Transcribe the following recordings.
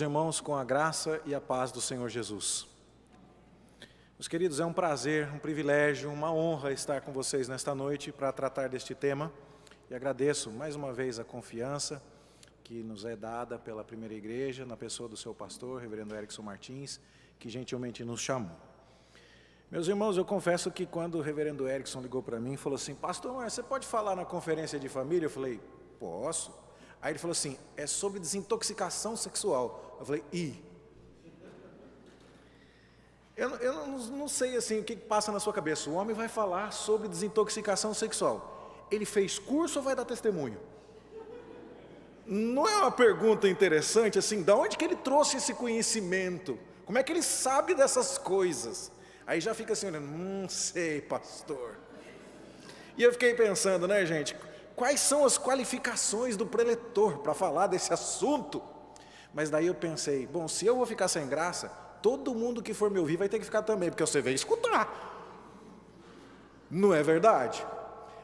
irmãos, com a graça e a paz do Senhor Jesus. Meus queridos, é um prazer, um privilégio, uma honra estar com vocês nesta noite para tratar deste tema. E agradeço mais uma vez a confiança que nos é dada pela primeira igreja, na pessoa do seu pastor, reverendo Erickson Martins, que gentilmente nos chamou. Meus irmãos, eu confesso que quando o reverendo Erickson ligou para mim e falou assim: pastor, você pode falar na conferência de família? Eu falei: posso. Aí ele falou assim: é sobre desintoxicação sexual. Eu falei: Eu não sei assim o que passa na sua cabeça. O homem vai falar sobre desintoxicação sexual. Ele fez curso ou vai dar testemunho? Não é uma pergunta interessante assim, de onde que ele trouxe esse conhecimento? Como é que ele sabe dessas coisas? Aí já fica assim olhando: não sei, pastor. E eu fiquei pensando, né, gente, quais são as qualificações do preletor para falar desse assunto? Mas daí eu pensei, bom, se eu vou ficar sem graça, todo mundo que for me ouvir vai ter que ficar também, porque você veio escutar. Não é verdade?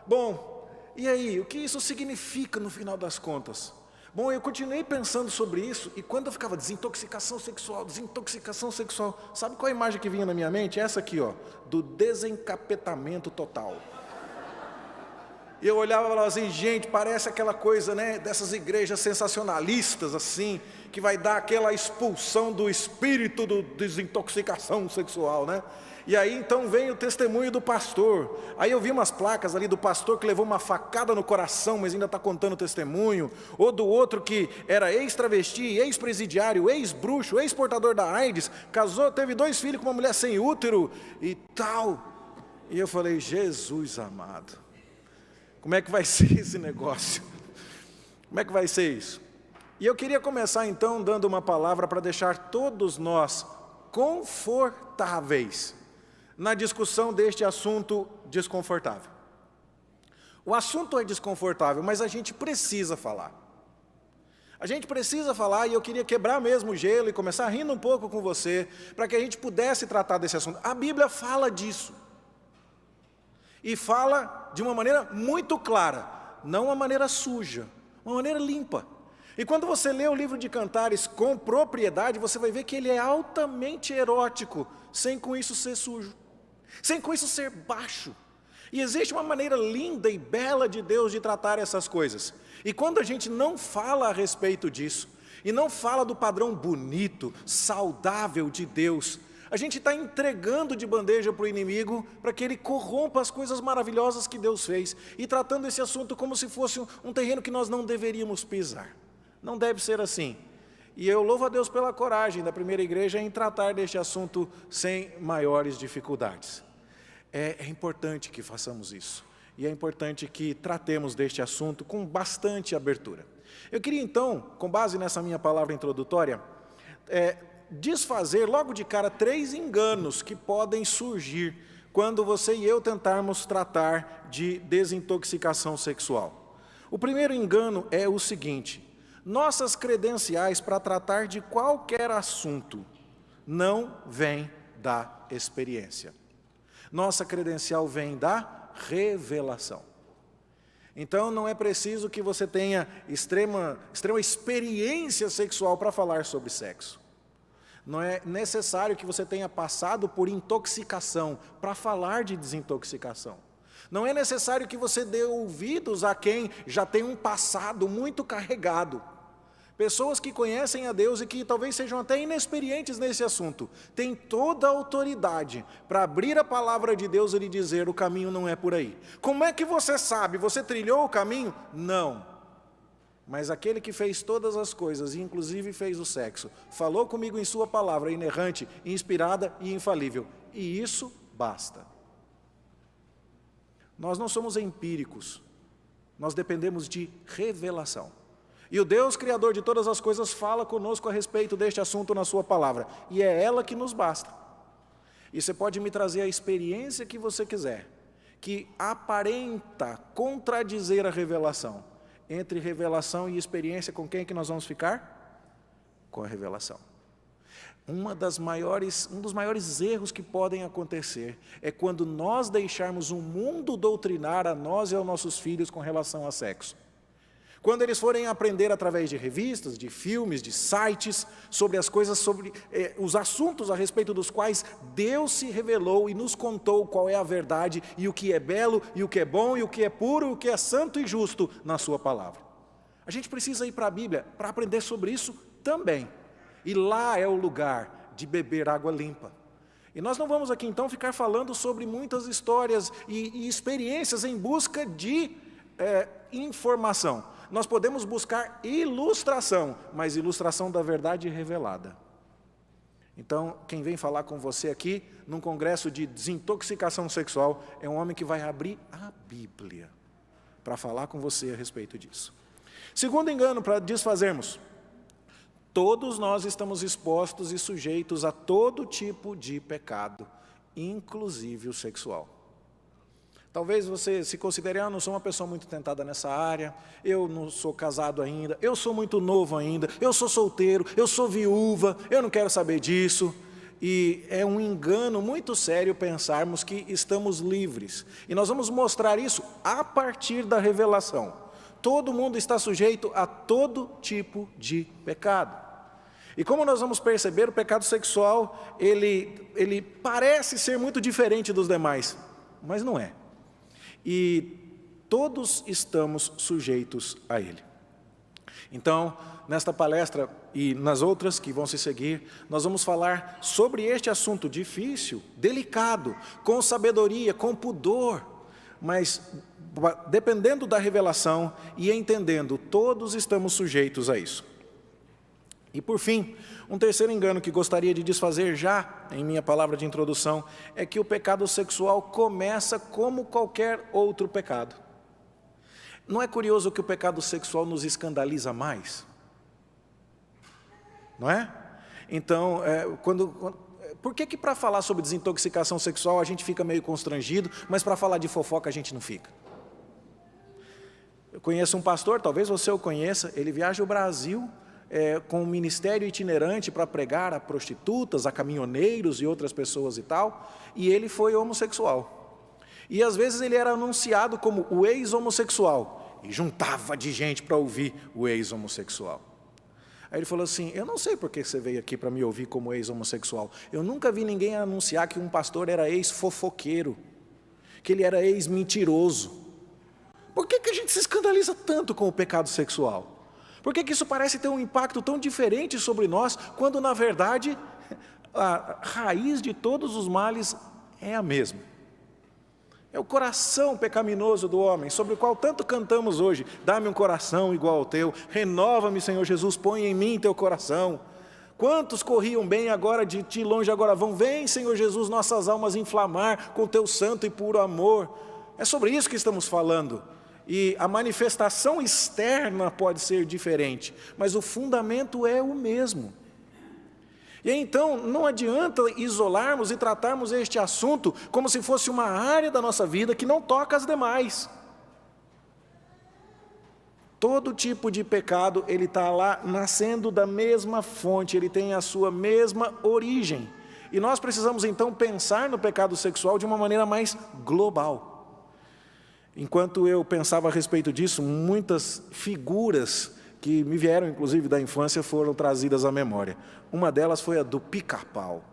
Bom, e aí, o que isso significa no final das contas? Bom, eu continuei pensando sobre isso, e quando eu ficava desintoxicação sexual, sabe qual a imagem que vinha na minha mente? Essa aqui, ó, do desencapetamento total. E eu olhava e falava assim: gente, parece aquela coisa, né, dessas igrejas sensacionalistas, assim, que vai dar aquela expulsão do espírito do desintoxicação sexual, né? E aí então vem o testemunho do pastor. Aí eu vi umas placas ali do pastor que levou uma facada no coração, mas ainda está contando o testemunho. Ou do outro que era ex-travesti, ex-presidiário, ex-bruxo, ex-portador da AIDS, casou, teve 2 filhos com uma mulher sem útero e tal. E eu falei: Jesus amado, como é que vai ser esse negócio? Como é que vai ser isso? E eu queria começar então dando uma palavra para deixar todos nós confortáveis na discussão deste assunto desconfortável. O assunto é desconfortável, mas a gente precisa falar. A gente precisa falar, e eu queria quebrar mesmo o gelo e começar rindo um pouco com você, para que a gente pudesse tratar desse assunto. A Bíblia fala disso. E fala de uma maneira muito clara, não uma maneira suja, uma maneira limpa. E quando você lê o livro de Cantares com propriedade, você vai ver que ele é altamente erótico, sem com isso ser sujo, sem com isso ser baixo. E existe uma maneira linda e bela de Deus de tratar essas coisas. E quando a gente não fala a respeito disso, e não fala do padrão bonito, saudável de Deus, a gente está entregando de bandeja para o inimigo, para que ele corrompa as coisas maravilhosas que Deus fez, e tratando esse assunto como se fosse um terreno que nós não deveríamos pisar. Não deve ser assim. E eu louvo a Deus pela coragem da primeira igreja em tratar deste assunto sem maiores dificuldades. É importante que façamos isso, e é importante que tratemos deste assunto com bastante abertura. Eu queria então, com base nessa minha palavra introdutória, desfazer logo de cara 3 enganos que podem surgir quando você e eu tentarmos tratar de desintoxicação sexual. O primeiro engano é o seguinte: nossas credenciais para tratar de qualquer assunto não vêm da experiência. Nossa credencial vem da revelação. Então não é preciso que você tenha extrema experiência sexual para falar sobre sexo. Não é necessário que você tenha passado por intoxicação para falar de desintoxicação. Não é necessário que você dê ouvidos a quem já tem um passado muito carregado. Pessoas que conhecem a Deus e que talvez sejam até inexperientes nesse assunto, têm toda a autoridade para abrir a palavra de Deus e lhe dizer: o caminho não é por aí. Como é que você sabe? Você trilhou o caminho? Não. Mas aquele que fez todas as coisas, e inclusive fez o sexo, falou comigo em sua palavra inerrante, inspirada e infalível. E isso basta. Nós não somos empíricos, nós dependemos de revelação. E o Deus Criador de todas as coisas fala conosco a respeito deste assunto na sua palavra, e é ela que nos basta. E você pode me trazer a experiência que você quiser, que aparenta contradizer a revelação. Entre revelação e experiência, com quem que nós vamos ficar? Com a revelação. Um dos maiores erros que podem acontecer é quando nós deixarmos o mundo doutrinar a nós e aos nossos filhos com relação a sexo. Quando eles forem aprender através de revistas, de filmes, de sites, sobre as coisas, sobre os assuntos a respeito dos quais Deus se revelou e nos contou qual é a verdade e o que é belo, e o que é bom, e o que é puro, e o que é santo e justo na sua palavra. A gente precisa ir para a Bíblia para aprender sobre isso também. E lá é o lugar de beber água limpa. E nós não vamos aqui então ficar falando sobre muitas histórias e experiências em busca de informação. Nós podemos buscar ilustração, mas ilustração da verdade revelada. Então, quem vem falar com você aqui, num congresso de desintoxicação sexual, é um homem que vai abrir a Bíblia para falar com você a respeito disso. Segundo engano, para desfazermos, todos nós estamos expostos e sujeitos a todo tipo de pecado, inclusive o sexual. Talvez você se considere, eu não sou uma pessoa muito tentada nessa área, eu não sou casado ainda, eu sou muito novo ainda, eu sou solteiro, eu sou viúva, eu não quero saber disso. E é um engano muito sério pensarmos que estamos livres. E nós vamos mostrar isso a partir da revelação. Todo mundo está sujeito a todo tipo de pecado. E como nós vamos perceber, o pecado sexual, ele parece ser muito diferente dos demais, mas não é. E todos estamos sujeitos a ele. Então, nesta palestra e nas outras que vão se seguir, nós vamos falar sobre este assunto difícil, delicado, com sabedoria, com pudor, mas dependendo da revelação e entendendo, todos estamos sujeitos a isso. E por fim, um terceiro engano que gostaria de desfazer já em minha palavra de introdução é que o pecado sexual começa como qualquer outro pecado. Não é curioso que o pecado sexual nos escandaliza mais? Não é? Então, por que para falar sobre desintoxicação sexual a gente fica meio constrangido, mas para falar de fofoca a gente não fica? Eu conheço um pastor, talvez você o conheça, ele viaja o Brasil com um ministério itinerante para pregar a prostitutas, a caminhoneiros e outras pessoas e tal, e ele foi homossexual. E às vezes ele era anunciado como o ex-homossexual, e juntava de gente para ouvir o ex-homossexual. Aí ele falou assim, eu não sei por que você veio aqui para me ouvir como ex-homossexual, eu nunca vi ninguém anunciar que um pastor era ex-fofoqueiro, que ele era ex-mentiroso. Por que a gente se escandaliza tanto com o pecado sexual? Por que isso parece ter um impacto tão diferente sobre nós, quando na verdade a raiz de todos os males é a mesma? É o coração pecaminoso do homem, sobre o qual tanto cantamos hoje. Dá-me um coração igual ao teu, renova-me, Senhor Jesus, põe em mim teu coração. Quantos corriam bem agora de ti longe, agora vão? Vem, Senhor Jesus, nossas almas inflamar com teu santo e puro amor. É sobre isso que estamos falando. E a manifestação externa pode ser diferente, mas o fundamento é o mesmo. E então, não adianta isolarmos e tratarmos este assunto como se fosse uma área da nossa vida que não toca as demais. Todo tipo de pecado, ele está lá nascendo da mesma fonte, ele tem a sua mesma origem. E nós precisamos então pensar no pecado sexual de uma maneira mais global. Enquanto eu pensava a respeito disso, muitas figuras que me vieram, inclusive, da infância, foram trazidas à memória. Uma delas foi a do Pica-Pau.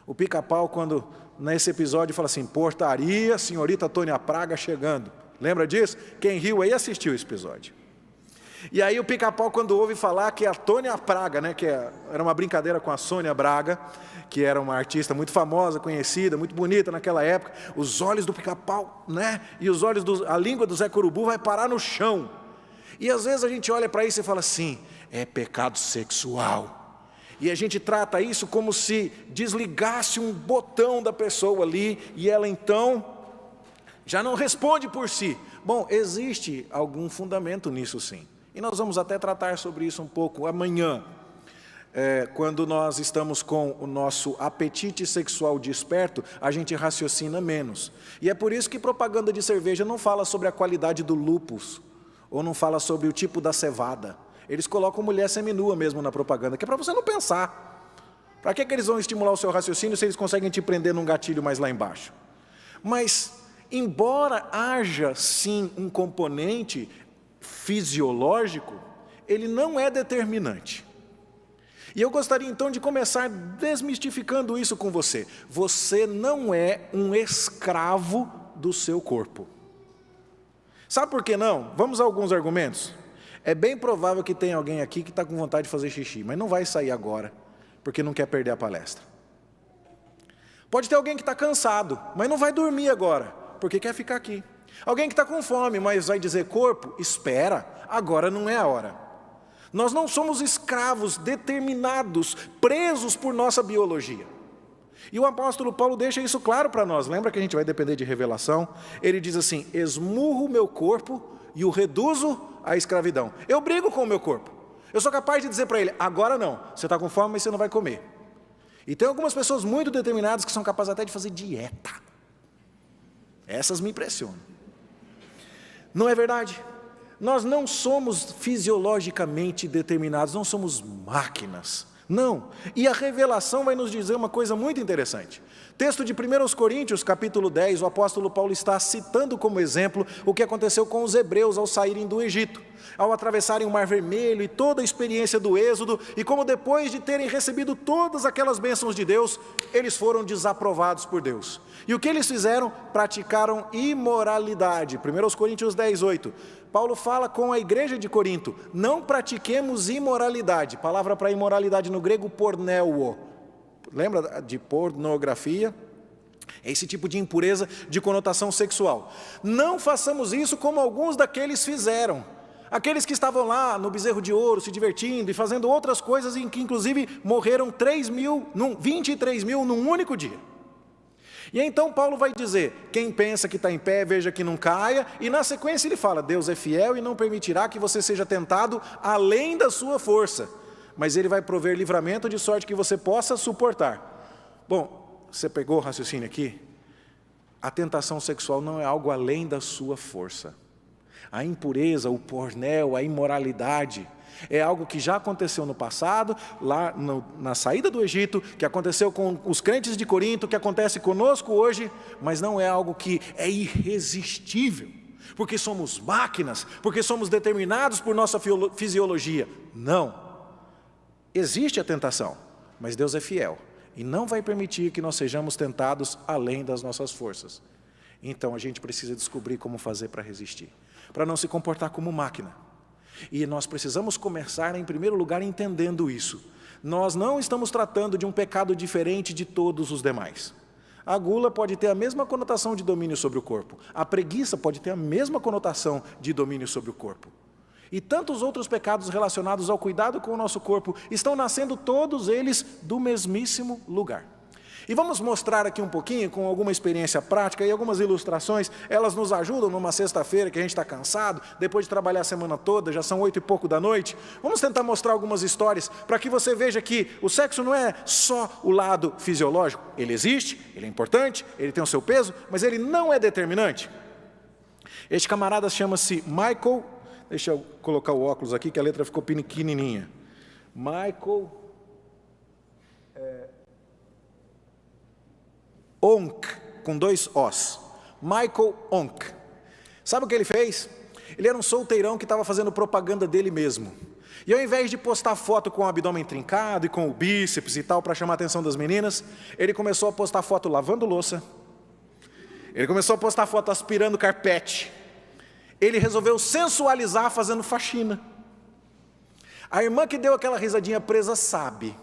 O Pica-Pau, quando, nesse episódio, fala assim, portaria, senhorita Tônia Praga chegando. Lembra disso? Quem riu aí assistiu esse episódio. E aí o Pica-Pau, quando ouve falar que a Tônia Praga, né, que era uma brincadeira com a Sônia Braga, que era uma artista muito famosa, conhecida, muito bonita naquela época, os olhos do Pica-Pau, né, e a língua do Zé Curubu vai parar no chão. E às vezes a gente olha para isso e fala assim, é pecado sexual. E a gente trata isso como se desligasse um botão da pessoa ali, e ela então já não responde por si. Bom, existe algum fundamento nisso sim. E nós vamos até tratar sobre isso um pouco amanhã, quando nós estamos com o nosso apetite sexual desperto, a gente raciocina menos. E é por isso que propaganda de cerveja não fala sobre a qualidade do lúpus, ou não fala sobre o tipo da cevada. Eles colocam mulher seminua mesmo na propaganda, que é para você não pensar. Para que eles vão estimular o seu raciocínio se eles conseguem te prender num gatilho mais lá embaixo? Mas, embora haja sim um componente fisiológico, ele não é determinante. E eu gostaria então de começar desmistificando isso com você. Você não é um escravo do seu corpo. Sabe por que não? Vamos a alguns argumentos. É bem provável que tenha alguém aqui que está com vontade de fazer xixi, mas não vai sair agora, porque não quer perder a palestra. Pode ter alguém que está cansado, mas não vai dormir agora, porque quer ficar aqui. Alguém que está com fome, mas vai dizer: corpo, espera, agora não é a hora. Nós não somos escravos determinados, presos por nossa biologia. E o apóstolo Paulo deixa isso claro para nós. Lembra que a gente vai depender de revelação? Ele diz assim: esmurro o meu corpo e o reduzo à escravidão. Eu brigo com o meu corpo. Eu sou capaz de dizer para ele: agora não, você está com fome, mas você não vai comer. E tem algumas pessoas muito determinadas que são capazes até de fazer dieta. Essas me impressionam. Não é verdade? Nós não somos fisiologicamente determinados, não somos máquinas. Não. E a revelação vai nos dizer uma coisa muito interessante. Texto de 1 Coríntios, capítulo 10, o apóstolo Paulo está citando como exemplo o que aconteceu com os hebreus ao saírem do Egito, ao atravessarem o Mar Vermelho e toda a experiência do Êxodo, e como depois de terem recebido todas aquelas bênçãos de Deus, eles foram desaprovados por Deus. E o que eles fizeram? Praticaram imoralidade. 1 Coríntios 10, 8. Paulo fala com a igreja de Corinto: não pratiquemos imoralidade. Palavra para imoralidade no grego, porneo. Lembra de pornografia? É esse tipo de impureza de conotação sexual. Não façamos isso como alguns daqueles fizeram. Aqueles que estavam lá no bezerro de ouro, se divertindo e fazendo outras coisas, em que inclusive morreram 23 mil num único dia. E então Paulo vai dizer: quem pensa que está em pé, veja que não caia. E na sequência ele fala: Deus é fiel e não permitirá que você seja tentado além da sua força, mas Ele vai prover livramento de sorte que você possa suportar. Bom, você pegou o raciocínio aqui? A tentação sexual não é algo além da sua força. A impureza, o pornéu, a imoralidade é algo que já aconteceu no passado, lá na saída do Egito, que aconteceu com os crentes de Corinto, que acontece conosco hoje, mas não é algo que é irresistível, porque somos máquinas, porque somos determinados por nossa fisiologia. Não. Existe a tentação, mas Deus é fiel e não vai permitir que nós sejamos tentados além das nossas forças. Então a gente precisa descobrir como fazer para resistir, para não se comportar como máquina. E nós precisamos começar, em primeiro lugar, entendendo isso. Nós não estamos tratando de um pecado diferente de todos os demais. A gula pode ter a mesma conotação de domínio sobre o corpo. A preguiça pode ter a mesma conotação de domínio sobre o corpo. E tantos outros pecados relacionados ao cuidado com o nosso corpo estão nascendo todos eles do mesmíssimo lugar. E vamos mostrar aqui um pouquinho, com alguma experiência prática e algumas ilustrações. Elas nos ajudam numa sexta-feira que a gente está cansado, depois de trabalhar a semana toda, já são 8 e pouco da noite. Vamos tentar mostrar algumas histórias para que você veja que o sexo não é só o lado fisiológico. Ele existe, ele é importante, ele tem o seu peso, mas ele não é determinante. Este camarada chama-se Michael, deixa eu colocar o óculos aqui que a letra ficou pequenininha. Michael Onk, com 2 Os. Michael Onk. Sabe o que ele fez? Ele era um solteirão que estava fazendo propaganda dele mesmo. E ao invés de postar foto com o abdômen trincado e com o bíceps e tal, para chamar a atenção das meninas, ele começou a postar foto lavando louça. Ele começou a postar foto aspirando carpete. Ele resolveu sensualizar fazendo faxina. A irmã que deu aquela risadinha presa sabe.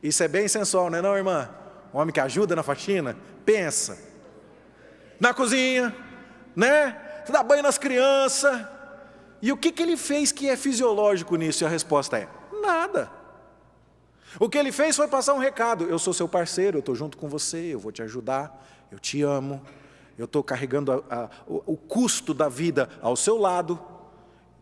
Isso é bem sensual, não é não, irmã? Um homem que ajuda na faxina, pensa. Na cozinha, né? Dá banho nas crianças. E o que ele fez que é fisiológico nisso? E a resposta é: nada. O que ele fez foi passar um recado: eu sou seu parceiro, eu estou junto com você, eu vou te ajudar, eu te amo, eu estou carregando o custo da vida ao seu lado.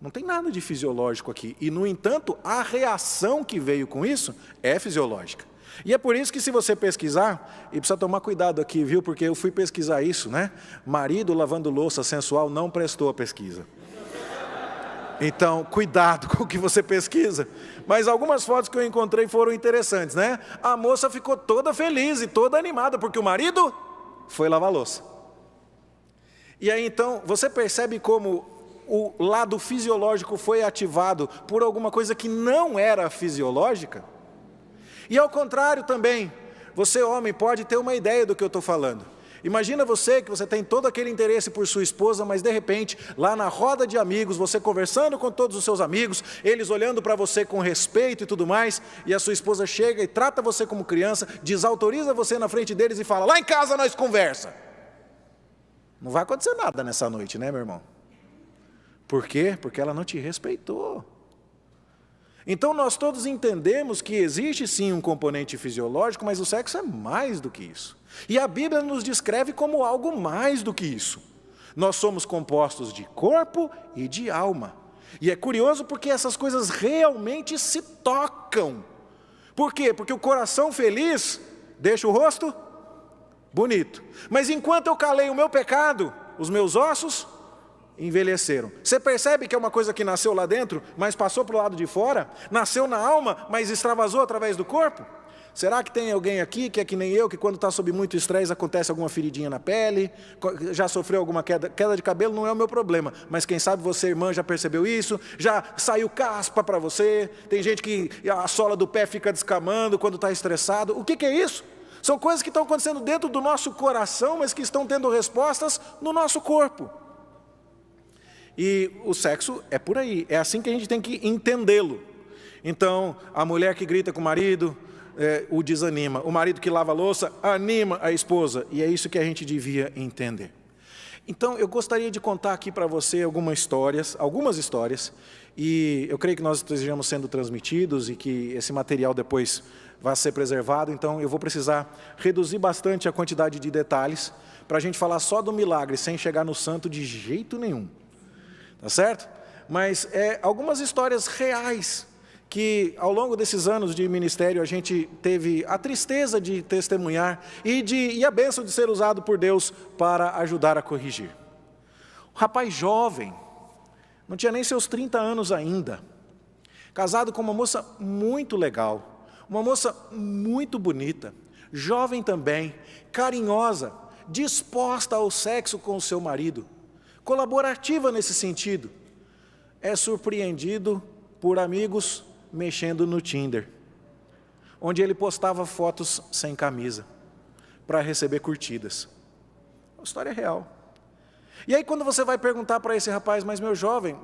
Não tem nada de fisiológico aqui. E, no entanto, a reação que veio com isso é fisiológica. E é por isso que, se você pesquisar, e precisa tomar cuidado aqui, viu? Porque eu fui pesquisar isso, né? Marido lavando louça sensual não prestou a pesquisa. Então, cuidado com o que você pesquisa. Mas algumas fotos que eu encontrei foram interessantes, né? A moça ficou toda feliz e toda animada, porque o marido foi lavar louça. E aí, então, você percebe como o lado fisiológico foi ativado por alguma coisa que não era fisiológica? E ao contrário também, você homem pode ter uma ideia do que eu estou falando. Imagina você que você tem todo aquele interesse por sua esposa, mas de repente, lá na roda de amigos, você conversando com todos os seus amigos, eles olhando para você com respeito e tudo mais, e a sua esposa chega e trata você como criança, desautoriza você na frente deles e fala, lá em casa nós conversa. Não vai acontecer nada nessa noite, né, meu irmão? Por quê? Porque ela não te respeitou. Então nós todos entendemos que existe sim um componente fisiológico, mas o sexo é mais do que isso. E a Bíblia nos descreve como algo mais do que isso. Nós somos compostos de corpo e de alma. E é curioso porque essas coisas realmente se tocam. Por quê? Porque o coração feliz deixa o rosto bonito. Mas enquanto eu calei o meu pecado, os meus ossos envelheceram. Você percebe que é uma coisa que nasceu lá dentro, mas passou para o lado de fora? Nasceu na alma, mas extravasou através do corpo? Será que tem alguém aqui que é que nem eu, que quando está sob muito estresse acontece alguma feridinha na pele, já sofreu alguma queda de cabelo? Não é o meu problema, mas quem sabe você, irmã, já percebeu isso? Já saiu caspa para você? Tem gente que a sola do pé fica descamando quando está estressado. O que é isso? São coisas que estão acontecendo dentro do nosso coração, mas que estão tendo respostas no nosso corpo. E o sexo é por aí, é assim que a gente tem que entendê-lo. Então, a mulher que grita com o marido, o desanima. O marido que lava a louça, anima a esposa. E é isso que a gente devia entender. Então, eu gostaria de contar aqui para você algumas histórias, e eu creio que nós estejamos sendo transmitidos e que esse material depois vai ser preservado. Então, eu vou precisar reduzir bastante a quantidade de detalhes para a gente falar só do milagre, sem chegar no santo de jeito nenhum. Tá certo? Mas algumas histórias reais que ao longo desses anos de ministério a gente teve a tristeza de testemunhar e a bênção de ser usado por Deus para ajudar a corrigir. Um rapaz jovem, não tinha nem seus 30 anos ainda, casado com uma moça muito legal, uma moça muito bonita, jovem também, carinhosa, disposta ao sexo com o seu marido, colaborativa nesse sentido, é surpreendido por amigos mexendo no Tinder, onde ele postava fotos sem camisa, para receber curtidas. É uma história real. E aí quando você vai perguntar para esse rapaz, mas meu jovem,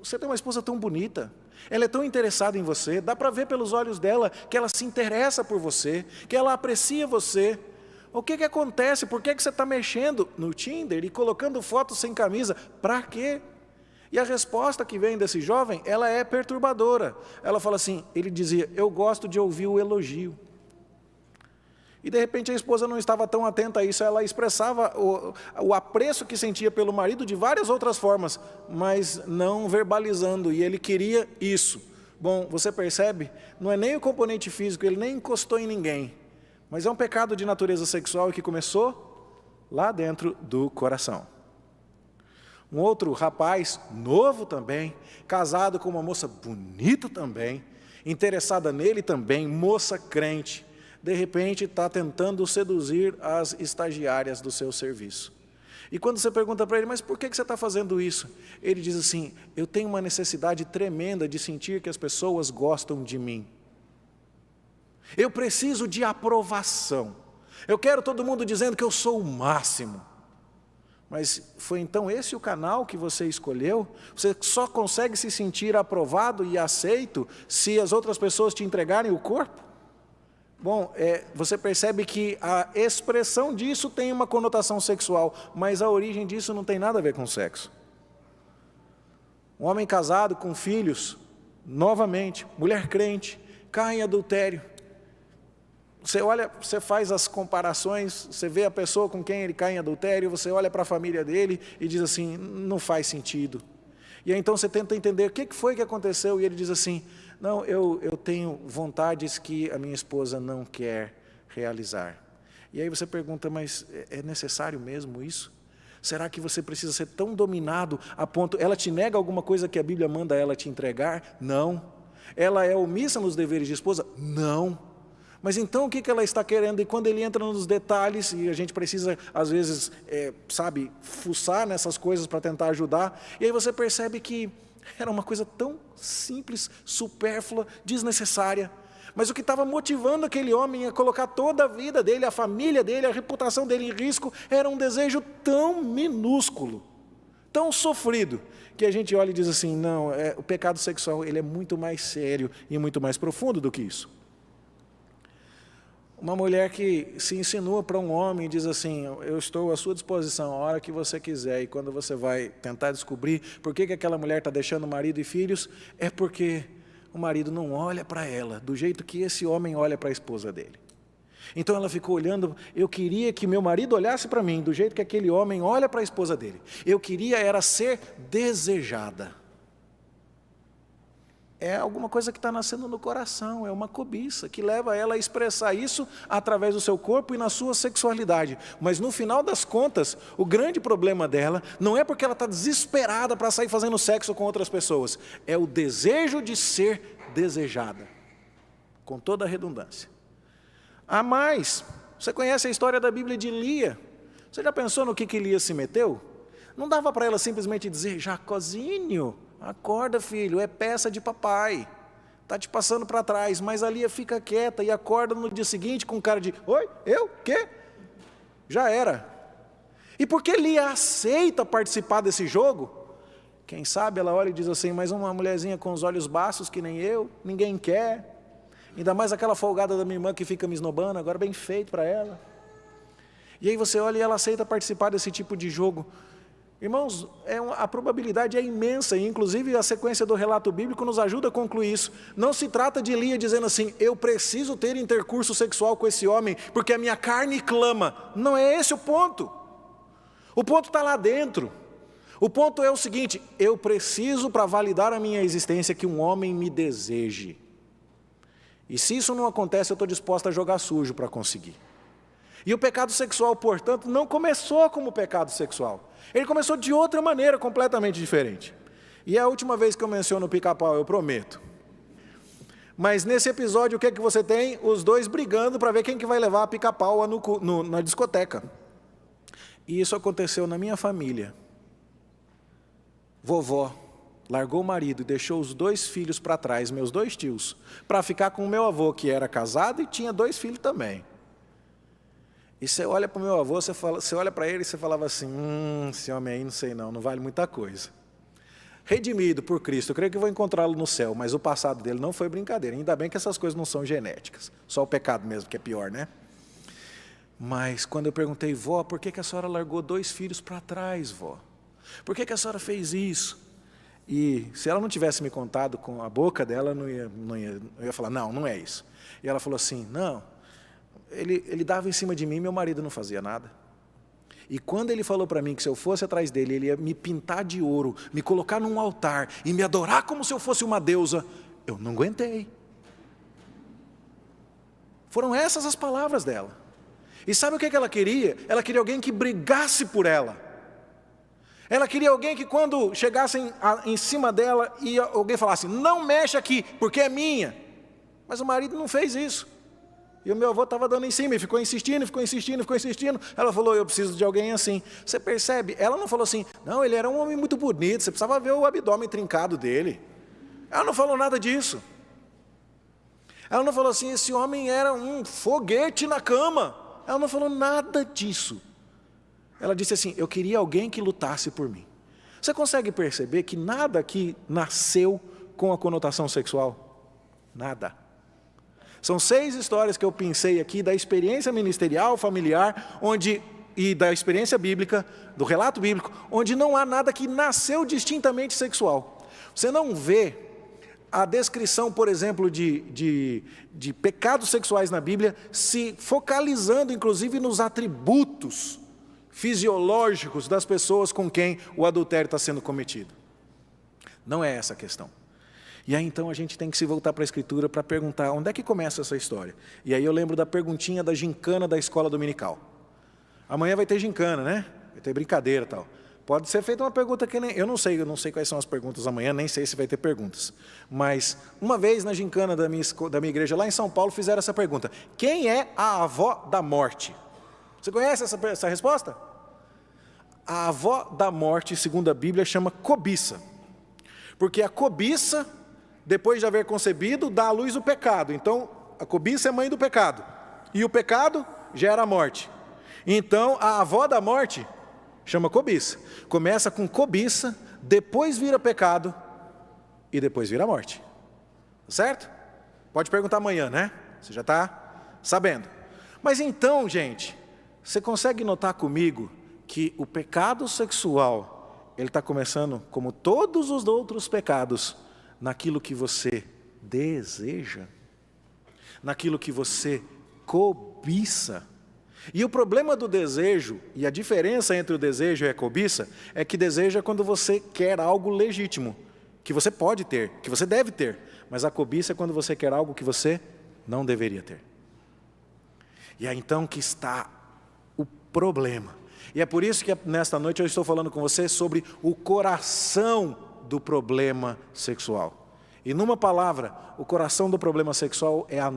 você tem uma esposa tão bonita, ela é tão interessada em você, dá para ver pelos olhos dela que ela se interessa por você, que ela aprecia você. O que acontece? Por que você está mexendo no Tinder e colocando fotos sem camisa? Para quê? E a resposta que vem desse jovem, ela é perturbadora. Ela fala assim, ele dizia, eu gosto de ouvir o elogio. E de repente a esposa não estava tão atenta a isso, ela expressava o apreço que sentia pelo marido de várias outras formas, mas não verbalizando, e ele queria isso. Bom, você percebe? Não é nem o componente físico, ele nem encostou em ninguém, mas é um pecado de natureza sexual que começou lá dentro do coração. Um outro rapaz, novo também, casado com uma moça bonita também, interessada nele também, moça crente, de repente está tentando seduzir as estagiárias do seu serviço. E quando você pergunta para ele, mas por que você está fazendo isso? Ele diz assim, eu tenho uma necessidade tremenda de sentir que as pessoas gostam de mim. Eu preciso de aprovação. Eu quero todo mundo dizendo que eu sou o máximo. Mas foi então esse o canal que você escolheu? Você só consegue se sentir aprovado e aceito se as outras pessoas te entregarem o corpo? Bom, você percebe que a expressão disso tem uma conotação sexual, mas a origem disso não tem nada a ver com sexo. Um homem casado com filhos, novamente, mulher crente, cai em adultério. Você olha, você faz as comparações, você vê a pessoa com quem ele cai em adultério, você olha para a família dele e diz assim, não faz sentido. E aí então você tenta entender o que foi que aconteceu e ele diz assim, não, eu tenho vontades que a minha esposa não quer realizar. E aí você pergunta, mas é necessário mesmo isso? Será que você precisa ser tão dominado a ponto, ela te nega alguma coisa que a Bíblia manda ela te entregar? Não. Ela é omissa nos deveres de esposa? Não. Mas então o que ela está querendo? E quando ele entra nos detalhes, e a gente precisa, às vezes, fuçar nessas coisas para tentar ajudar, e aí você percebe que era uma coisa tão simples, supérflua, desnecessária. Mas o que estava motivando aquele homem a colocar toda a vida dele, a família dele, a reputação dele em risco, era um desejo tão minúsculo, tão sofrido, que a gente olha e diz assim, não, o pecado sexual ele é muito mais sério e muito mais profundo do que isso. Uma mulher que se insinua para um homem e diz assim, eu estou à sua disposição a hora que você quiser, e quando você vai tentar descobrir por que aquela mulher está deixando o marido e filhos, é porque o marido não olha para ela do jeito que esse homem olha para a esposa dele. Então ela ficou olhando, eu queria que meu marido olhasse para mim do jeito que aquele homem olha para a esposa dele. Eu queria era ser desejada. É alguma coisa que está nascendo no coração, é uma cobiça que leva ela a expressar isso através do seu corpo e na sua sexualidade. Mas no final das contas, o grande problema dela não é porque ela está desesperada para sair fazendo sexo com outras pessoas, é o desejo de ser desejada, com toda a redundância. A mais, você conhece a história da Bíblia de Lia? Você já pensou no que Lia se meteu? Não dava para ela simplesmente dizer, Jacozinho, acorda filho, é peça de papai, está te passando para trás, mas a Lia fica quieta e acorda no dia seguinte com cara de, oi, eu, quê? Já era. E porque Lia aceita participar desse jogo, quem sabe ela olha e diz assim, mas uma mulherzinha com os olhos baços que nem eu, ninguém quer, ainda mais aquela folgada da minha irmã que fica me esnobando, agora bem feito para ela. E aí você olha e ela aceita participar desse tipo de jogo. Irmãos, a probabilidade é imensa, e inclusive a sequência do relato bíblico nos ajuda a concluir isso. Não se trata de Lia dizendo assim, eu preciso ter intercurso sexual com esse homem, porque a minha carne clama. Não é esse o ponto. O ponto está lá dentro. O ponto é o seguinte, eu preciso para validar a minha existência que um homem me deseje. E se isso não acontece, eu estou disposto a jogar sujo para conseguir. E o pecado sexual, portanto, não começou como pecado sexual. Ele começou de outra maneira, completamente diferente. E é a última vez que eu menciono o pica-pau, eu prometo. Mas nesse episódio, o que é que você tem? Os dois brigando para ver quem que vai levar a pica-pau na discoteca. E isso aconteceu na minha família. Vovó largou o marido e deixou os 2 filhos para trás, meus 2 tios, para ficar com o meu avô, que era casado e tinha 2 filhos também. E você olha para o meu avô, você olha para ele e você falava assim, esse homem aí não sei não vale muita coisa. Redimido por Cristo, eu creio que vou encontrá-lo no céu, mas o passado dele não foi brincadeira. Ainda bem que essas coisas não são genéticas, só o pecado mesmo, que é pior, né? Mas quando eu perguntei, vó, por que a senhora largou 2 filhos para trás, vó? Por que a senhora fez isso? E se ela não tivesse me contado com a boca dela, eu ia falar, não é isso. E ela falou assim, não, ele dava em cima de mim, meu marido não fazia nada. E quando ele falou para mim que se eu fosse atrás dele, ele ia me pintar de ouro, me colocar num altar e me adorar como se eu fosse uma deusa, eu não aguentei. Foram essas as palavras dela. E sabe o que ela queria? Ela queria alguém que brigasse por ela. Ela queria alguém que quando chegassem em cima dela, e alguém falasse, não mexe aqui, porque é minha. Mas o marido não fez isso. E o meu avô estava dando em cima, e ficou insistindo. Ela falou, eu preciso de alguém assim. Você percebe? Ela não falou assim, não, ele era um homem muito bonito, você precisava ver o abdômen trincado dele. Ela não falou nada disso. Ela não falou assim, esse homem era um foguete na cama. Ela não falou nada disso. Ela disse assim, eu queria alguém que lutasse por mim. Você consegue perceber que nada aqui nasceu com a conotação sexual? Nada. São 6 histórias que eu pensei aqui da experiência ministerial, familiar, e da experiência bíblica, do relato bíblico, onde não há nada que nasceu distintamente sexual. Você não vê a descrição, por exemplo, de pecados sexuais na Bíblia, se focalizando inclusive nos atributos fisiológicos das pessoas com quem o adultério está sendo cometido. Não é essa a questão. E aí então a gente tem que se voltar para a Escritura para perguntar onde é que começa essa história. E aí eu lembro da perguntinha da gincana da escola dominical. Amanhã vai ter gincana, né? Vai ter brincadeira e tal. Pode ser feita uma pergunta que eu não sei quais são as perguntas amanhã, nem sei se vai ter perguntas. Mas uma vez na gincana da minha igreja lá em São Paulo fizeram essa pergunta: quem é a avó da morte? Você conhece essa resposta? A avó da morte, segundo a Bíblia, chama cobiça. Porque a cobiça, depois de haver concebido, dá à luz o pecado. Então, a cobiça é mãe do pecado. E o pecado gera a morte. Então, a avó da morte chama cobiça. Começa com cobiça, depois vira pecado e depois vira morte. Certo? Pode perguntar amanhã, né? Você já está sabendo. Mas então, gente, você consegue notar comigo que o pecado sexual, ele está começando, como todos os outros pecados, naquilo que você deseja, naquilo que você cobiça. E o problema do desejo, e a diferença entre o desejo e a cobiça, é que desejo é quando você quer algo legítimo, que você pode ter, que você deve ter, mas a cobiça é quando você quer algo que você não deveria ter. E é então que está o problema. E é por isso que nesta noite eu estou falando com você sobre o coração do problema sexual. E numa palavra, o coração do problema sexual é a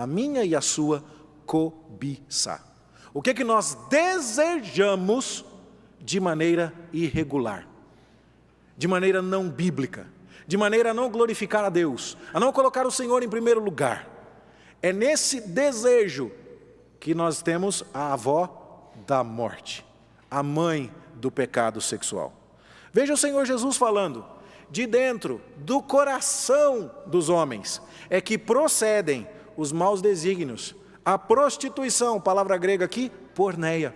minha e a sua cobiça. O que nós desejamos de maneira irregular, de maneira não bíblica, de maneira a não glorificar a Deus, a não colocar o Senhor em primeiro lugar. É nesse desejo que nós temos a avó da morte, a mãe do pecado sexual. Veja o Senhor Jesus falando: de dentro do coração dos homens é que procedem os maus desígnios, a prostituição, palavra grega aqui, porneia,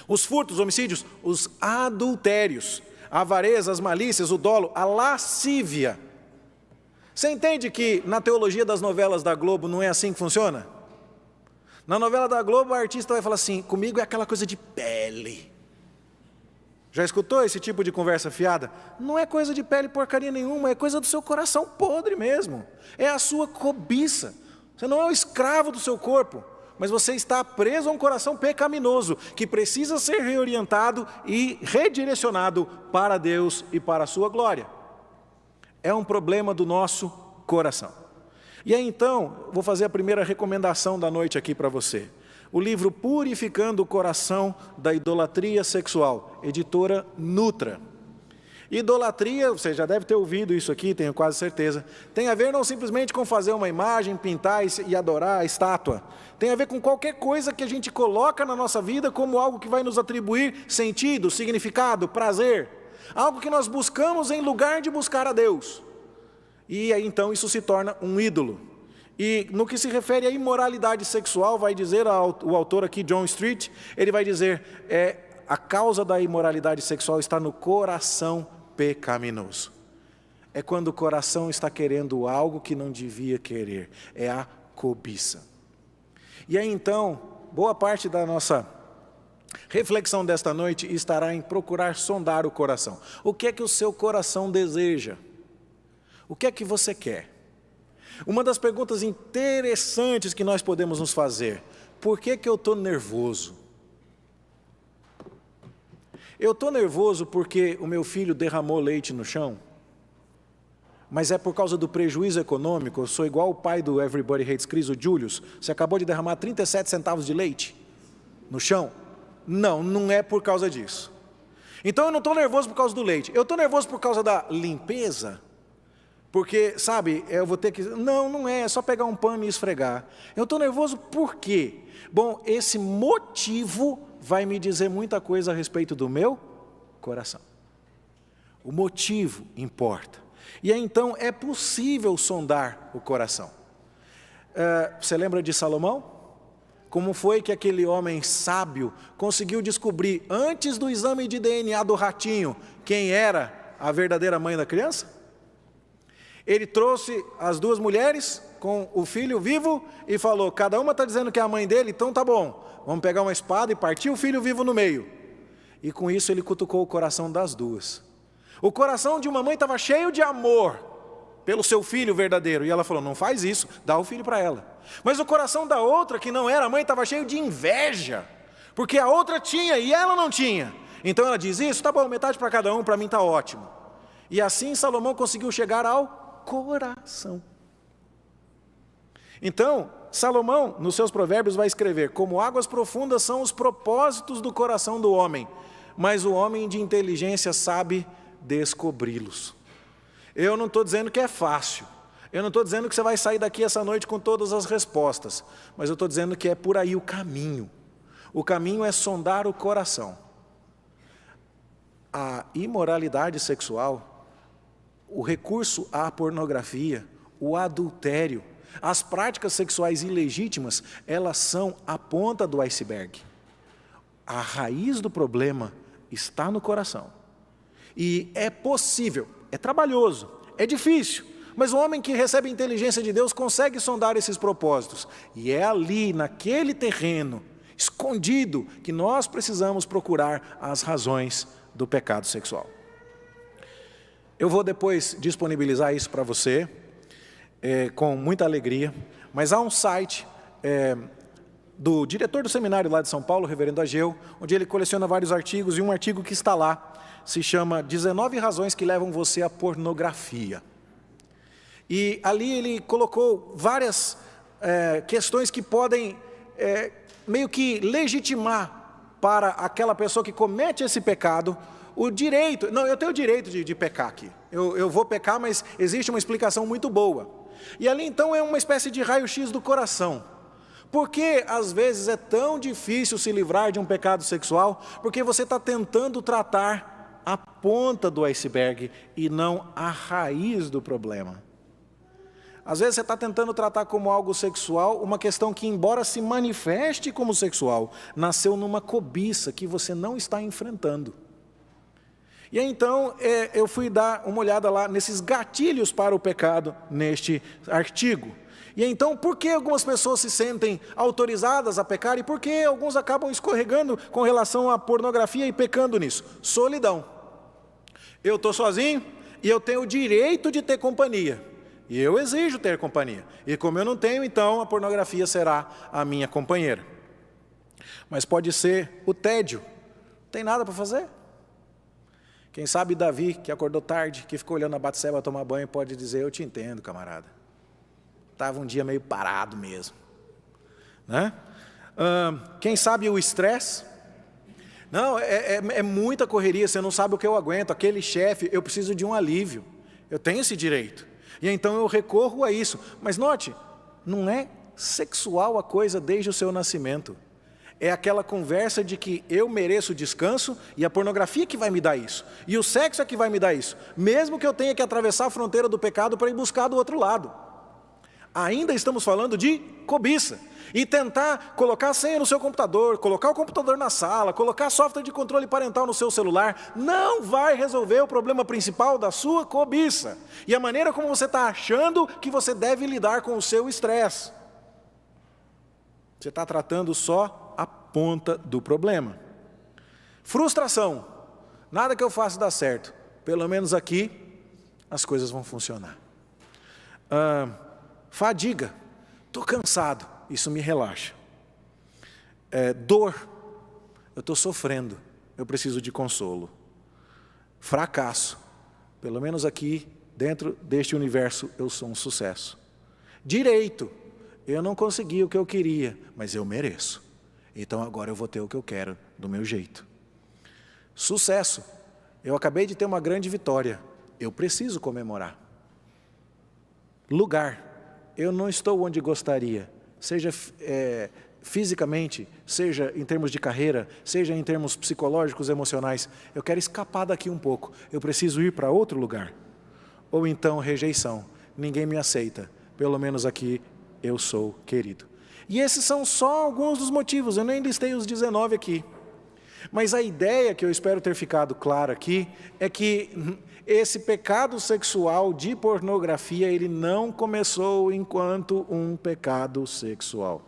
os furtos, os homicídios, os adultérios, a avareza, as malícias, o dolo, a lascívia. Você entende que na teologia das novelas da Globo não é assim que funciona? Na novela da Globo, a artista vai falar assim: comigo é aquela coisa de pele. Já escutou esse tipo de conversa fiada? Não é coisa de pele porcaria nenhuma, é coisa do seu coração podre mesmo. É a sua cobiça. Você não é o escravo do seu corpo, mas você está preso a um coração pecaminoso, que precisa ser reorientado e redirecionado para Deus e para a sua glória. É um problema do nosso coração. E aí então, vou fazer a primeira recomendação da noite aqui para você. O livro Purificando o Coração da Idolatria Sexual, editora Nutra. Idolatria, você já deve ter ouvido isso aqui, tenho quase certeza, tem a ver não simplesmente com fazer uma imagem, pintar e adorar a estátua. Tem a ver com qualquer coisa que a gente coloca na nossa vida como algo que vai nos atribuir sentido, significado, prazer. Algo que nós buscamos em lugar de buscar a Deus. E aí então isso se torna um ídolo. E no que se refere à imoralidade sexual, vai dizer o autor aqui, John Street, ele vai dizer, a causa da imoralidade sexual está no coração pecaminoso. É quando o coração está querendo algo que não devia querer, é a cobiça. E aí então, boa parte da nossa reflexão desta noite estará em procurar sondar o coração. O que é que o seu coração deseja? O que é que você quer? Uma das perguntas interessantes que nós podemos nos fazer: por que eu estou nervoso? Eu estou nervoso porque o meu filho derramou leite no chão? Mas é por causa do prejuízo econômico? Eu sou igual o pai do Everybody Hates Chris, o Julius. Você acabou de derramar 37 centavos de leite no chão? Não, não é por causa disso. Então eu não estou nervoso por causa do leite. Eu estou nervoso por causa da limpeza? Porque, sabe, eu vou ter que... Não é só pegar um pano e esfregar. Eu estou nervoso por quê? Bom, esse motivo vai me dizer muita coisa a respeito do meu coração. O motivo importa. E aí, então, é possível sondar o coração. Você lembra de Salomão? Como foi que aquele homem sábio conseguiu descobrir, antes do exame de DNA do ratinho, quem era a verdadeira mãe da criança? Ele trouxe as duas mulheres com o filho vivo e falou: cada uma está dizendo que é a mãe dele, então tá bom, vamos pegar uma espada e partir o filho vivo no meio. E com isso ele cutucou o coração das duas. O coração de uma mãe estava cheio de amor pelo seu filho verdadeiro, e ela falou: não faz isso, dá o filho para ela. Mas o coração da outra, que não era mãe, estava cheio de inveja, porque a outra tinha e ela não tinha. Então ela diz, isso, tá bom, metade para cada um, para mim está ótimo. E assim Salomão conseguiu chegar ao coração. Então, Salomão, nos seus provérbios, vai escrever, como águas profundas são os propósitos do coração do homem, mas o homem de inteligência sabe descobri-los. Eu não estou dizendo que é fácil, eu não estou dizendo que você vai sair daqui essa noite com todas as respostas, mas eu estou dizendo que é por aí o caminho. O caminho é sondar o coração. A imoralidade sexual, o recurso à pornografia, o adultério, as práticas sexuais ilegítimas, elas são a ponta do iceberg. A raiz do problema está no coração. E é possível, é trabalhoso, é difícil, mas o homem que recebe a inteligência de Deus consegue sondar esses propósitos. E é ali, naquele terreno, escondido, que nós precisamos procurar as razões do pecado sexual. Eu vou depois disponibilizar isso para você, com muita alegria, mas há um site do diretor do seminário lá de São Paulo, o reverendo Ageu, onde ele coleciona vários artigos, e um artigo que está lá se chama 19 razões que levam você à pornografia. E ali ele colocou várias questões que podem meio que legitimar para aquela pessoa que comete esse pecado o direito. Não, eu tenho o direito de pecar aqui, eu vou pecar, mas existe uma explicação muito boa. E ali então é uma espécie de raio-x do coração. Por que às vezes é tão difícil se livrar de um pecado sexual? Porque você está tentando tratar a ponta do iceberg e não a raiz do problema. Às vezes você está tentando tratar como algo sexual uma questão que, embora se manifeste como sexual, nasceu numa cobiça que você não está enfrentando. E aí, então, eu fui dar uma olhada lá nesses gatilhos para o pecado neste artigo. E então, por que algumas pessoas se sentem autorizadas a pecar e por que alguns acabam escorregando com relação à pornografia e pecando nisso? Solidão. Eu estou sozinho e eu tenho o direito de ter companhia. E eu exijo ter companhia. E como eu não tenho, então a pornografia será a minha companheira. Mas pode ser o tédio. Não tem nada para fazer? Quem sabe Davi, que acordou tarde, que ficou olhando a Batseba tomar banho, pode dizer, eu te entendo, camarada. Estava um dia meio parado mesmo. Né? Quem sabe o estresse? Não, é muita correria, você não sabe o que eu aguento. Aquele chefe, eu preciso de um alívio. Eu tenho esse direito. E então eu recorro a isso. Mas note, não é sexual a coisa desde o seu nascimento. É aquela conversa de que eu mereço descanso e a pornografia que vai me dar isso. E o sexo é que vai me dar isso. Mesmo que eu tenha que atravessar a fronteira do pecado para ir buscar do outro lado. Ainda estamos falando de cobiça. E tentar colocar a senha no seu computador, colocar o computador na sala, colocar software de controle parental no seu celular, não vai resolver o problema principal da sua cobiça. E a maneira como você está achando que você deve lidar com o seu estresse. Você está tratando só a ponta do problema. Frustração. Nada que eu faça dá certo. Pelo menos aqui, as coisas vão funcionar. Fadiga. Estou cansado. Isso me relaxa. Dor. Eu estou sofrendo. Eu preciso de consolo. Fracasso. Pelo menos aqui, dentro deste universo, eu sou um sucesso. Direito. Eu não consegui o que eu queria, mas eu mereço. Então agora eu vou ter o que eu quero, do meu jeito. Sucesso. Eu acabei de ter uma grande vitória. Eu preciso comemorar. Lugar. Eu não estou onde gostaria. Seja fisicamente, seja em termos de carreira, seja em termos psicológicos, emocionais. Eu quero escapar daqui um pouco. Eu preciso ir para outro lugar. Ou então rejeição. Ninguém me aceita. Pelo menos aqui eu sou querido. E esses são só alguns dos motivos, eu nem listei os 19 aqui. Mas a ideia que eu espero ter ficado clara aqui é que esse pecado sexual de pornografia, ele não começou enquanto um pecado sexual.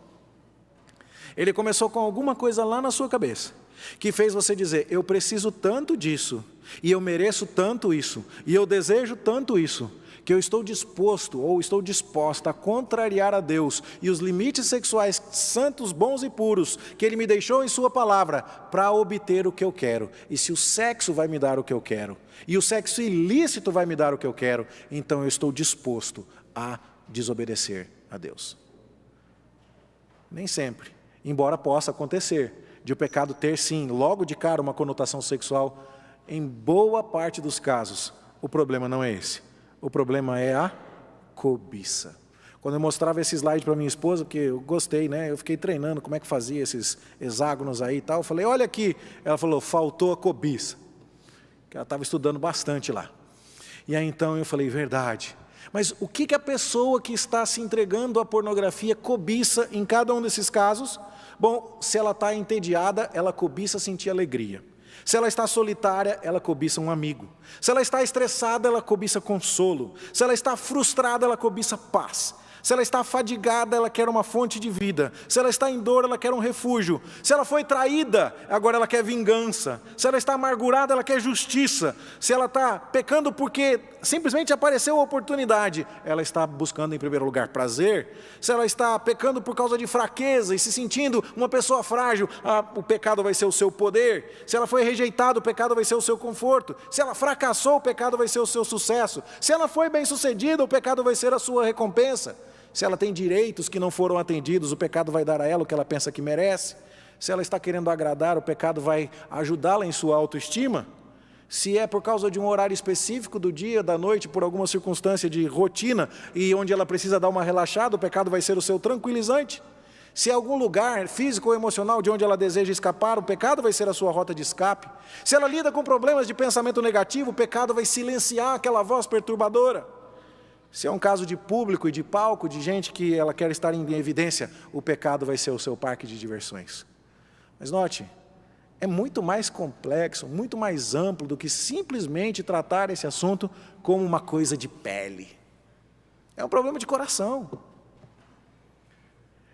Ele começou com alguma coisa lá na sua cabeça, que fez você dizer, eu preciso tanto disso, e eu mereço tanto isso, e eu desejo tanto isso, que eu estou disposto ou estou disposta a contrariar a Deus e os limites sexuais santos, bons e puros que Ele me deixou em Sua palavra para obter o que eu quero. E se o sexo vai me dar o que eu quero, e o sexo ilícito vai me dar o que eu quero, então eu estou disposto a desobedecer a Deus. Nem sempre, embora possa acontecer, de o pecado ter sim, logo de cara, uma conotação sexual, em boa parte dos casos, o problema não é esse. O problema é a cobiça. Quando eu mostrava esse slide para minha esposa, porque eu gostei, né? Eu fiquei treinando como é que fazia esses hexágonos aí e tal. Eu falei, olha aqui. Ela falou, faltou a cobiça. Que ela estava estudando bastante lá. E aí então eu falei, verdade. Mas o que a pessoa que está se entregando à pornografia cobiça em cada um desses casos? Bom, se ela está entediada, ela cobiça sentir alegria. Se ela está solitária, ela cobiça um amigo. Se ela está estressada, ela cobiça consolo. Se ela está frustrada, ela cobiça paz. Se ela está fadigada, ela quer uma fonte de vida. Se ela está em dor, ela quer um refúgio. Se ela foi traída, agora ela quer vingança. Se ela está amargurada, ela quer justiça. Se ela está pecando porque simplesmente apareceu a oportunidade, ela está buscando em primeiro lugar prazer. Se ela está pecando por causa de fraqueza e se sentindo uma pessoa frágil, o pecado vai ser o seu poder. Se ela foi rejeitada, o pecado vai ser o seu conforto. Se ela fracassou, o pecado vai ser o seu sucesso. Se ela foi bem-sucedida, o pecado vai ser a sua recompensa. Se ela tem direitos que não foram atendidos, o pecado vai dar a ela o que ela pensa que merece. Se ela está querendo agradar, o pecado vai ajudá-la em sua autoestima. Se é por causa de um horário específico do dia, da noite, por alguma circunstância de rotina, e onde ela precisa dar uma relaxada, o pecado vai ser o seu tranquilizante. Se é algum lugar físico ou emocional de onde ela deseja escapar, o pecado vai ser a sua rota de escape. Se ela lida com problemas de pensamento negativo, o pecado vai silenciar aquela voz perturbadora. Se é um caso de público e de palco, de gente que ela quer estar em evidência, o pecado vai ser o seu parque de diversões. Mas note, é muito mais complexo, muito mais amplo do que simplesmente tratar esse assunto como uma coisa de pele. É um problema de coração.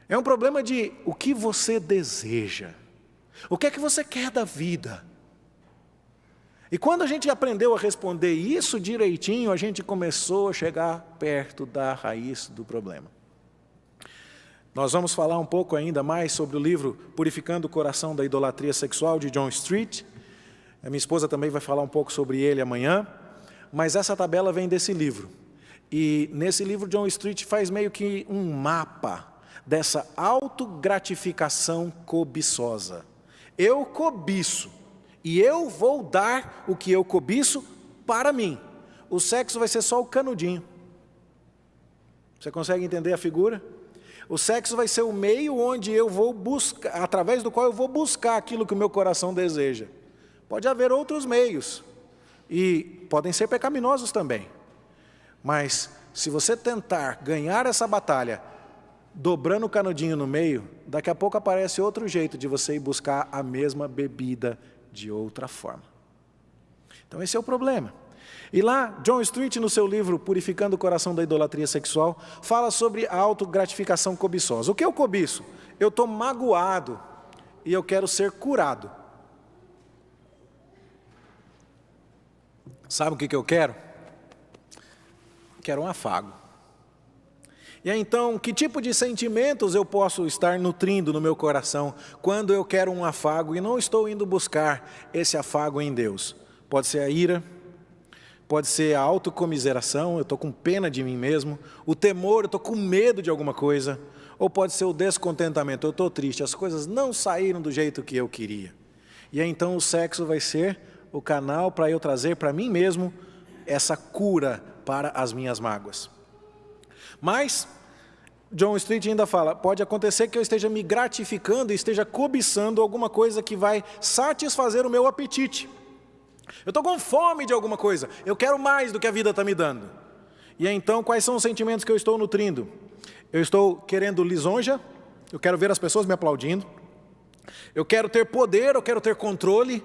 É um problema de o que você deseja. O que é que você quer da vida? E quando a gente aprendeu a responder isso direitinho, a gente começou a chegar perto da raiz do problema. Nós vamos falar um pouco ainda mais sobre o livro Purificando o Coração da Idolatria Sexual, de John Street. A minha esposa também vai falar um pouco sobre ele amanhã, mas essa tabela vem desse livro. E nesse livro, John Street faz meio que um mapa dessa autogratificação cobiçosa. Eu cobiço. E eu vou dar o que eu cobiço para mim. O sexo vai ser só o canudinho. Você consegue entender a figura? O sexo vai ser o meio onde eu vou buscar, através do qual eu vou buscar aquilo que o meu coração deseja. Pode haver outros meios. E podem ser pecaminosos também. Mas se você tentar ganhar essa batalha, dobrando o canudinho no meio, daqui a pouco aparece outro jeito de você ir buscar a mesma bebida de outra forma. Então esse é o problema. E lá, John Street, no seu livro Purificando o Coração da Idolatria Sexual, fala sobre a autogratificação cobiçosa. O que eu cobiço? Eu estou magoado e eu quero ser curado. Sabe o que eu quero? Quero um afago. E aí, então, que tipo de sentimentos eu posso estar nutrindo no meu coração quando eu quero um afago e não estou indo buscar esse afago em Deus? Pode ser a ira, pode ser a autocomiseração, eu estou com pena de mim mesmo, o temor, eu estou com medo de alguma coisa, ou pode ser o descontentamento, eu estou triste, as coisas não saíram do jeito que eu queria. E aí, então, o sexo vai ser o canal para eu trazer para mim mesmo essa cura para as minhas mágoas. Mas John Street ainda fala, pode acontecer que eu esteja me gratificando e esteja cobiçando alguma coisa que vai satisfazer o meu apetite. Eu estou com fome de alguma coisa, eu quero mais do que a vida está me dando. E então, quais são os sentimentos que eu estou nutrindo? Eu estou querendo lisonja, eu quero ver as pessoas me aplaudindo, eu quero ter poder, eu quero ter controle,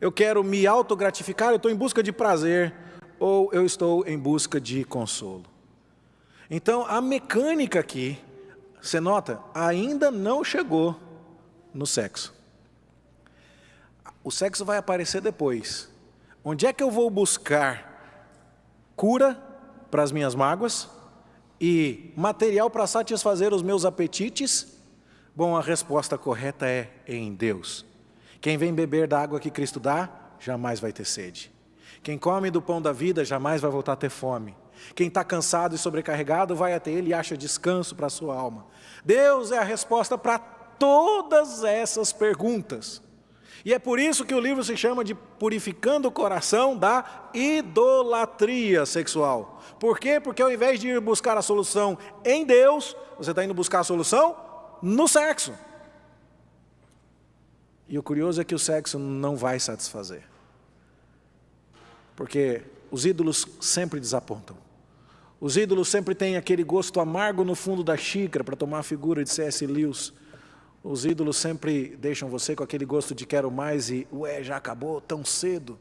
eu quero me autogratificar, eu estou em busca de prazer, ou eu estou em busca de consolo. Então, a mecânica aqui, você nota, ainda não chegou no sexo. O sexo vai aparecer depois. Onde é que eu vou buscar cura para as minhas mágoas e material para satisfazer os meus apetites? Bom, a resposta correta é em Deus. Quem vem beber da água que Cristo dá, jamais vai ter sede. Quem come do pão da vida, jamais vai voltar a ter fome. Quem está cansado e sobrecarregado, vai até Ele e acha descanso para a sua alma. Deus é a resposta para todas essas perguntas. E é por isso que o livro se chama de Purificando o Coração da Idolatria Sexual. Por quê? Porque ao invés de ir buscar a solução em Deus, você está indo buscar a solução no sexo. E o curioso é que o sexo não vai satisfazer. Porque os ídolos sempre desapontam. Os ídolos sempre têm aquele gosto amargo no fundo da xícara, para tomar a figura de C.S. Lewis. Os ídolos sempre deixam você com aquele gosto de quero mais e, já acabou tão cedo.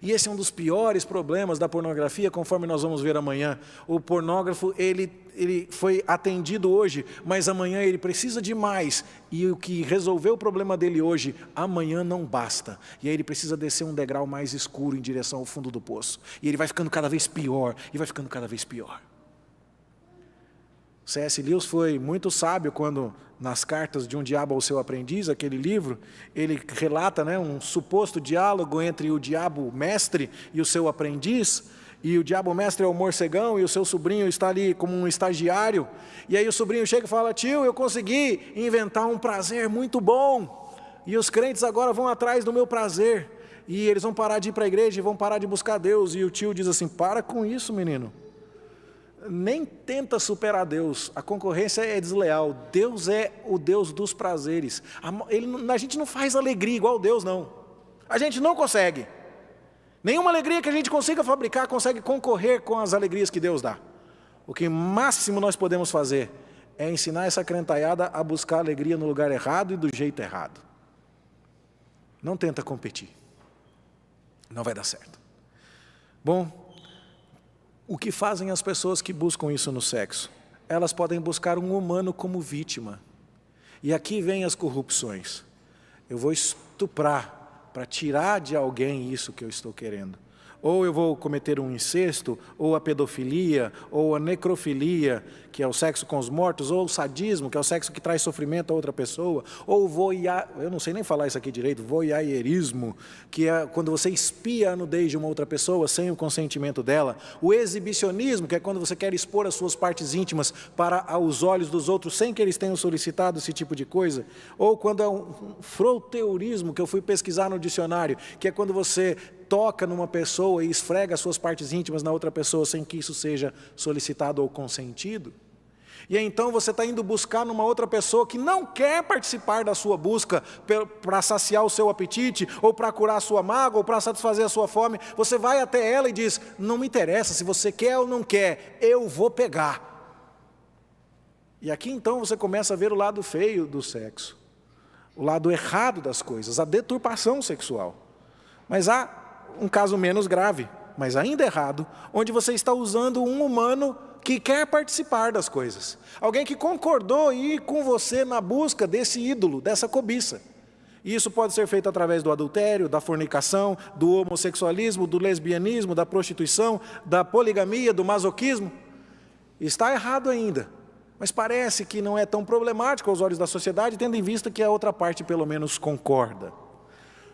E esse é um dos piores problemas da pornografia, conforme nós vamos ver amanhã. O pornógrafo, ele foi atendido hoje, mas amanhã ele precisa de mais. E o que resolveu o problema dele hoje, amanhã não basta. E aí ele precisa descer um degrau mais escuro em direção ao fundo do poço. E ele vai ficando cada vez pior, e vai ficando cada vez pior. C.S. Lewis foi muito sábio quando, nas cartas de um diabo ao seu aprendiz, aquele livro, ele relata um suposto diálogo entre o diabo mestre e o seu aprendiz, e o diabo mestre é o morcegão e o seu sobrinho está ali como um estagiário, e aí o sobrinho chega e fala: tio, eu consegui inventar um prazer muito bom, e os crentes agora vão atrás do meu prazer, e eles vão parar de ir para a igreja e vão parar de buscar Deus, e o tio diz assim: para com isso, menino. Nem tenta superar Deus, a concorrência é desleal. Deus é o Deus dos prazeres. A gente não faz alegria igual Deus, não. A gente não consegue. Nenhuma alegria que a gente consiga fabricar consegue concorrer com as alegrias que Deus dá. O que máximo nós podemos fazer é ensinar essa crentaiada a buscar alegria no lugar errado e do jeito errado. Não tenta competir. Não vai dar certo. Bom, o que fazem as pessoas que buscam isso no sexo? Elas podem buscar um humano como vítima. E aqui vem as corrupções. Eu vou estuprar para tirar de alguém isso que eu estou querendo. Ou eu vou cometer um incesto, ou a pedofilia, ou a necrofilia, que é o sexo com os mortos, ou o sadismo, que é o sexo que traz sofrimento a outra pessoa, ou eu não sei nem falar isso aqui direito, voyeurismo, que é quando você espia a nudez de uma outra pessoa sem o consentimento dela, o exibicionismo, que é quando você quer expor as suas partes íntimas para os olhos dos outros sem que eles tenham solicitado esse tipo de coisa, ou quando é um froteurismo, que eu fui pesquisar no dicionário, que é quando você toca numa pessoa e esfrega as suas partes íntimas na outra pessoa sem que isso seja solicitado ou consentido. E então você está indo buscar numa outra pessoa que não quer participar da sua busca para saciar o seu apetite, ou para curar a sua mágoa, ou para satisfazer a sua fome. Você vai até ela e diz: não me interessa se você quer ou não quer, eu vou pegar. E aqui então você começa a ver o lado feio do sexo, o lado errado das coisas, a deturpação sexual. Mas há um caso menos grave, mas ainda errado, onde você está usando um humano que quer participar das coisas. Alguém que concordou em ir com você na busca desse ídolo, dessa cobiça. E isso pode ser feito através do adultério, da fornicação, do homossexualismo, do lesbianismo, da prostituição, da poligamia, do masoquismo. Está errado ainda, mas parece que não é tão problemático aos olhos da sociedade, tendo em vista que a outra parte pelo menos concorda.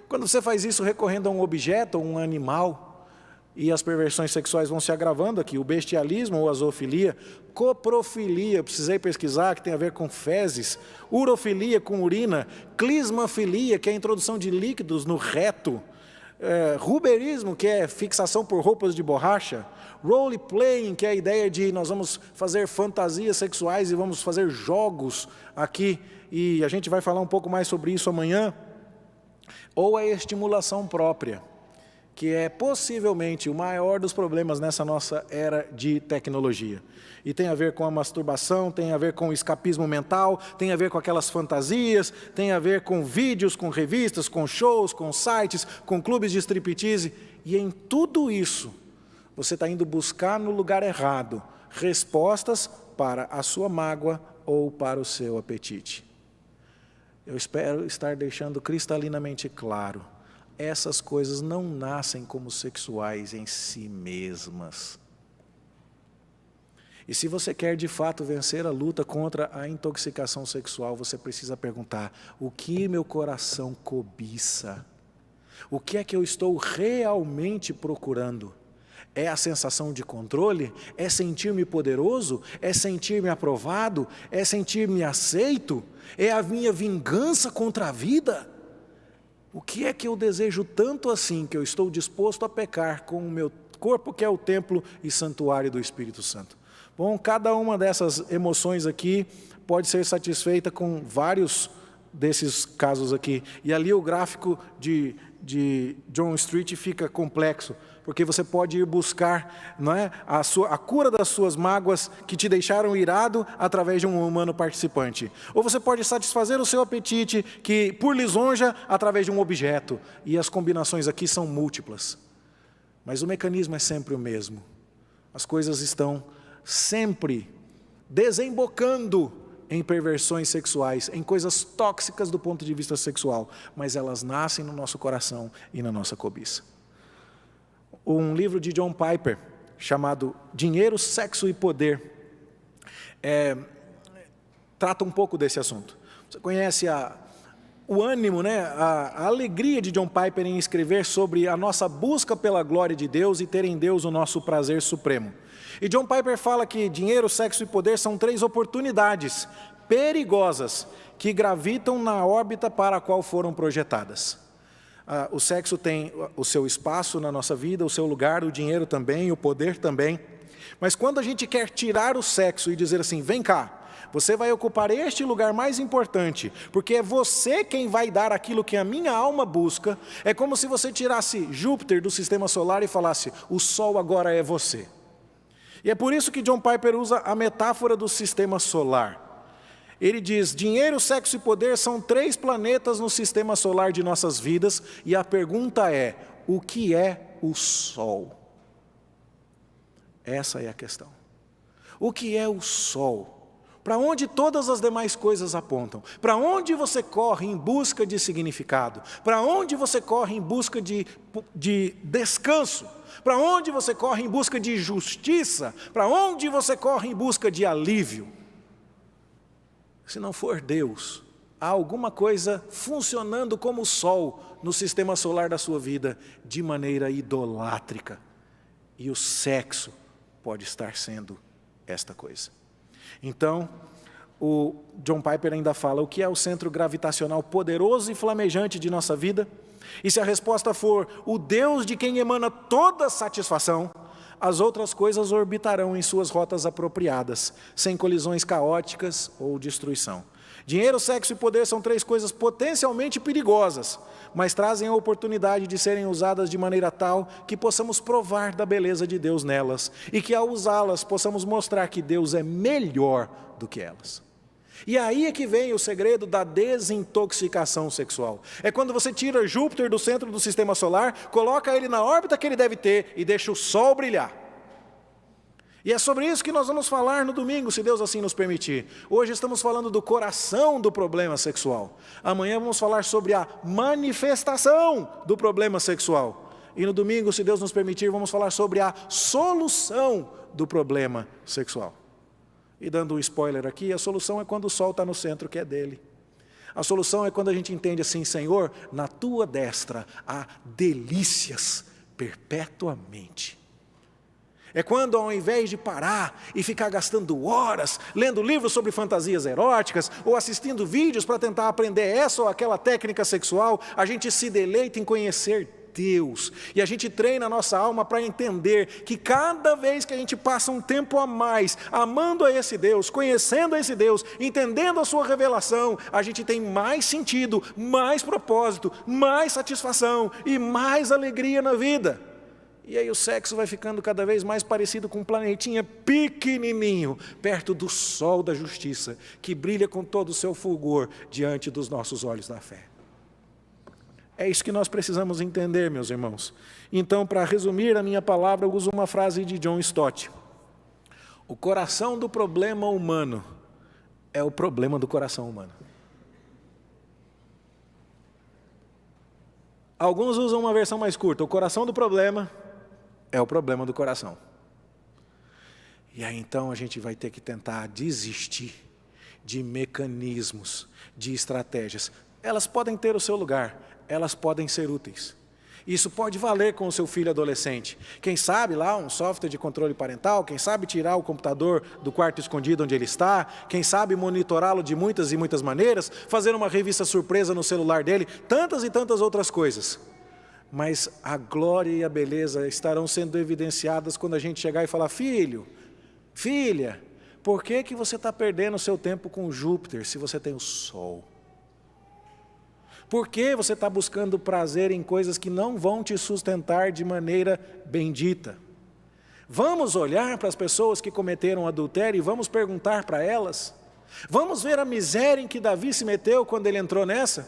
Quando você faz isso recorrendo a um objeto ou um animal, e as perversões sexuais vão se agravando aqui, o bestialismo ou a zoofilia, coprofilia, precisei pesquisar, que tem a ver com fezes, urofilia com urina, clismafilia, que é a introdução de líquidos no reto, ruberismo, que é fixação por roupas de borracha, role-playing, que é a ideia de nós vamos fazer fantasias sexuais e vamos fazer jogos aqui, e a gente vai falar um pouco mais sobre isso amanhã, ou a estimulação própria, que é possivelmente o maior dos problemas nessa nossa era de tecnologia. E tem a ver com a masturbação, tem a ver com o escapismo mental, tem a ver com aquelas fantasias, tem a ver com vídeos, com revistas, com shows, com sites, com clubes de striptease. E em tudo isso, você está indo buscar no lugar errado respostas para a sua mágoa ou para o seu apetite. Eu espero estar deixando cristalinamente claro, essas coisas não nascem como sexuais em si mesmas. E se você quer de fato vencer a luta contra a intoxicação sexual, você precisa perguntar: o que meu coração cobiça? O que é que eu estou realmente procurando? É a sensação de controle? É sentir-me poderoso? É sentir-me aprovado? É sentir-me aceito? É a minha vingança contra a vida? O que é que eu desejo tanto assim que eu estou disposto a pecar com o meu corpo, que é o templo e santuário do Espírito Santo? Bom, cada uma dessas emoções aqui pode ser satisfeita com vários desses casos aqui. E ali o gráfico de John Street fica complexo, porque você pode ir buscar, não é, a cura das suas mágoas que te deixaram irado através de um humano participante. Ou você pode satisfazer o seu apetite que por lisonja através de um objeto. E as combinações aqui são múltiplas. Mas o mecanismo é sempre o mesmo. As coisas estão sempre desembocando em perversões sexuais, em coisas tóxicas do ponto de vista sexual, mas elas nascem no nosso coração e na nossa cobiça. Um livro de John Piper, chamado Dinheiro, Sexo e Poder, trata um pouco desse assunto. Você conhece o ânimo, né, a alegria de John Piper em escrever sobre a nossa busca pela glória de Deus e ter em Deus o nosso prazer supremo. E John Piper fala que dinheiro, sexo e poder são 3 oportunidades perigosas que gravitam na órbita para a qual foram projetadas. O sexo tem o seu espaço na nossa vida, o seu lugar, o dinheiro também, o poder também. Mas quando a gente quer tirar o sexo e dizer assim: vem cá, você vai ocupar este lugar mais importante, porque é você quem vai dar aquilo que a minha alma busca, é como se você tirasse Júpiter do sistema solar e falasse: o Sol agora é você. E é por isso que John Piper usa a metáfora do sistema solar. Ele diz: dinheiro, sexo e poder são 3 planetas no sistema solar de nossas vidas, e a pergunta é: o que é o Sol? Essa é a questão. O que é o Sol? Para onde todas as demais coisas apontam? Para onde você corre em busca de significado? Para onde você corre em busca de descanso? Para onde você corre em busca de justiça? Para onde você corre em busca de alívio? Se não for Deus, há alguma coisa funcionando como o sol no sistema solar da sua vida de maneira idolátrica. E o sexo pode estar sendo esta coisa. Então, o John Piper ainda fala: o que é o centro gravitacional poderoso e flamejante de nossa vida? E se a resposta for o Deus de quem emana toda satisfação, as outras coisas orbitarão em suas rotas apropriadas, sem colisões caóticas ou destruição. Dinheiro, sexo e poder são 3 coisas potencialmente perigosas, mas trazem a oportunidade de serem usadas de maneira tal que possamos provar da beleza de Deus nelas, e que ao usá-las possamos mostrar que Deus é melhor do que elas. E aí é que vem o segredo da desintoxicação sexual. É quando você tira Júpiter do centro do sistema solar, coloca ele na órbita que ele deve ter e deixa o Sol brilhar. E é sobre isso que nós vamos falar no domingo, se Deus assim nos permitir. Hoje estamos falando do coração do problema sexual. Amanhã vamos falar sobre a manifestação do problema sexual. E no domingo, se Deus nos permitir, vamos falar sobre a solução do problema sexual. E dando um spoiler aqui, a solução é quando o sol está no centro, que é dele. A solução é quando a gente entende assim: Senhor, na tua destra há delícias perpetuamente. É quando, ao invés de parar e ficar gastando horas lendo livros sobre fantasias eróticas ou assistindo vídeos para tentar aprender essa ou aquela técnica sexual, a gente se deleita em conhecer Deus. E a gente treina a nossa alma para entender que cada vez que a gente passa um tempo a mais amando a esse Deus, conhecendo a esse Deus, entendendo a sua revelação, a gente tem mais sentido, mais propósito, mais satisfação e mais alegria na vida. E aí o sexo vai ficando cada vez mais parecido com um planetinha pequenininho, perto do sol da justiça, que brilha com todo o seu fulgor diante dos nossos olhos da fé. É isso que nós precisamos entender, meus irmãos. Então, para resumir a minha palavra, eu uso uma frase de John Stott. O coração do problema humano é o problema do coração humano. Alguns usam uma versão mais curta: o coração do problema é o problema do coração. E aí então a gente vai ter que tentar desistir de mecanismos, de estratégias. Elas podem ter o seu lugar, elas podem ser úteis. Isso pode valer com o seu filho adolescente. Quem sabe lá um software de controle parental, quem sabe tirar o computador do quarto escondido onde ele está, quem sabe monitorá-lo de muitas e muitas maneiras, fazer uma revista surpresa no celular dele, tantas e tantas outras coisas. Mas a glória e a beleza estarão sendo evidenciadas quando a gente chegar e falar: filho, filha, por que você está perdendo o seu tempo com Júpiter se você tem o Sol? Por que você está buscando prazer em coisas que não vão te sustentar de maneira bendita? Vamos olhar para as pessoas que cometeram adultério e vamos perguntar para elas. Vamos ver a miséria em que Davi se meteu quando ele entrou nessa.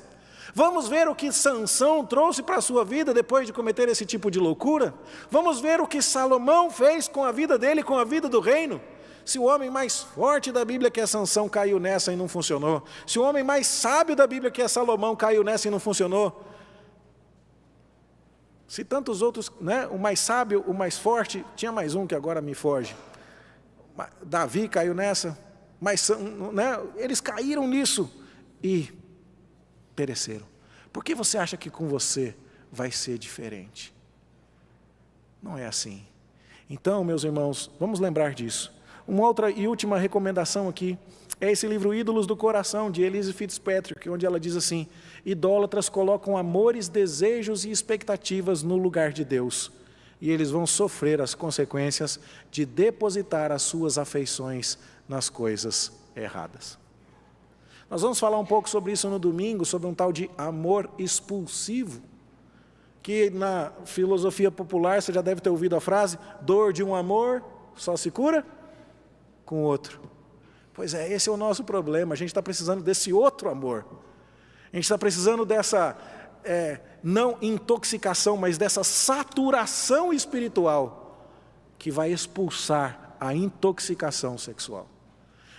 Vamos ver o que Sansão trouxe para a sua vida depois de cometer esse tipo de loucura. Vamos ver o que Salomão fez com a vida dele, com a vida do reino. Se o homem mais forte da Bíblia, que é Sansão, caiu nessa e não funcionou. Se o homem mais sábio da Bíblia, que é Salomão, caiu nessa e não funcionou. Se tantos outros, né, o mais sábio, o mais forte, tinha mais um que agora me foge. Davi caiu nessa, mas, né, eles caíram nisso e pereceram. Por que você acha que com você vai ser diferente? Não é assim. Então, meus irmãos, vamos lembrar disso. Uma outra e última recomendação aqui é esse livro Ídolos do Coração, de Elise Fitzpatrick, onde ela diz assim: idólatras colocam amores, desejos e expectativas no lugar de Deus, e eles vão sofrer as consequências de depositar as suas afeições nas coisas erradas. Nós vamos falar um pouco sobre isso no domingo, sobre um tal de amor expulsivo, que na filosofia popular você já deve ter ouvido a frase: dor de um amor só se cura com outro. Pois é, esse é o nosso problema. A gente está precisando desse outro amor. A gente está precisando dessa, não intoxicação, mas dessa saturação espiritual que vai expulsar a intoxicação sexual.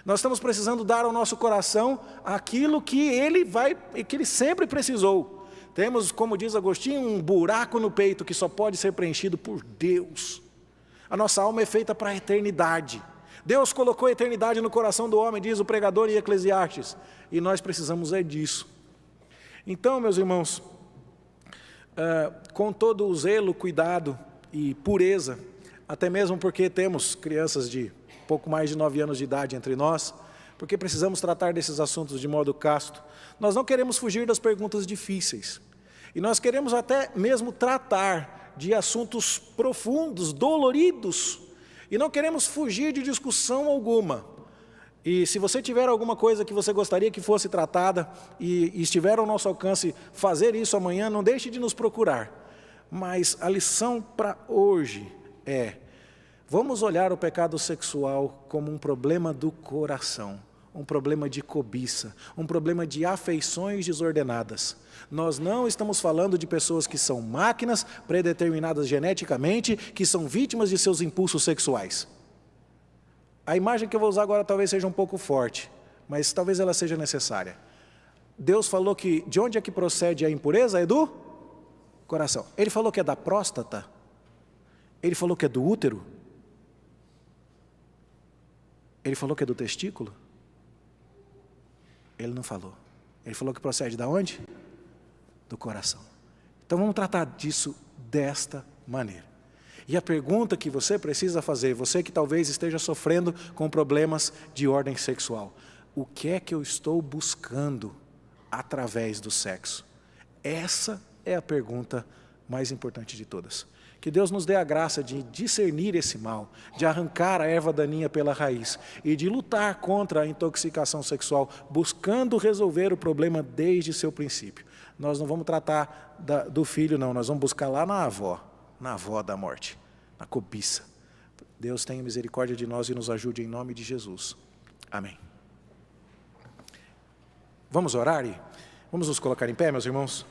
Nós estamos precisando dar ao nosso coração aquilo que ele sempre precisou. Temos, como diz Agostinho, um buraco no peito que só pode ser preenchido por Deus. A nossa alma é feita para a eternidade. Deus colocou a eternidade no coração do homem, diz o pregador em Eclesiastes, e nós precisamos disso. Então, meus irmãos, com todo o zelo, cuidado e pureza, até mesmo porque temos crianças de pouco mais de 9 anos de idade entre nós, porque precisamos tratar desses assuntos de modo casto, nós não queremos fugir das perguntas difíceis, e nós queremos até mesmo tratar de assuntos profundos, doloridos, e não queremos fugir de discussão alguma. E se você tiver alguma coisa que você gostaria que fosse tratada e estiver ao nosso alcance fazer isso amanhã, não deixe de nos procurar. Mas a lição para hoje é: vamos olhar o pecado sexual como um problema do coração, um problema de cobiça, um problema de afeições desordenadas. Nós não estamos falando de pessoas que são máquinas predeterminadas geneticamente, que são vítimas de seus impulsos sexuais. A imagem que eu vou usar agora talvez seja um pouco forte, mas talvez ela seja necessária. Deus falou que de onde é que procede a impureza? É do coração. Ele falou que é da próstata? Ele falou que é do útero? Ele falou que é do testículo? Ele não falou. Ele falou que procede de onde? Do coração. Então vamos tratar disso desta maneira. E a pergunta que você precisa fazer, você que talvez esteja sofrendo com problemas de ordem sexual: o que é que eu estou buscando através do sexo? Essa é a pergunta mais importante de todas. Que Deus nos dê a graça de discernir esse mal, de arrancar a erva daninha pela raiz e de lutar contra a intoxicação sexual, buscando resolver o problema desde seu princípio. Nós não vamos tratar do filho, não, nós vamos buscar lá na avó da morte, na cobiça. Deus tenha misericórdia de nós e nos ajude em nome de Jesus. Amém. Vamos orar e vamos nos colocar em pé, meus irmãos?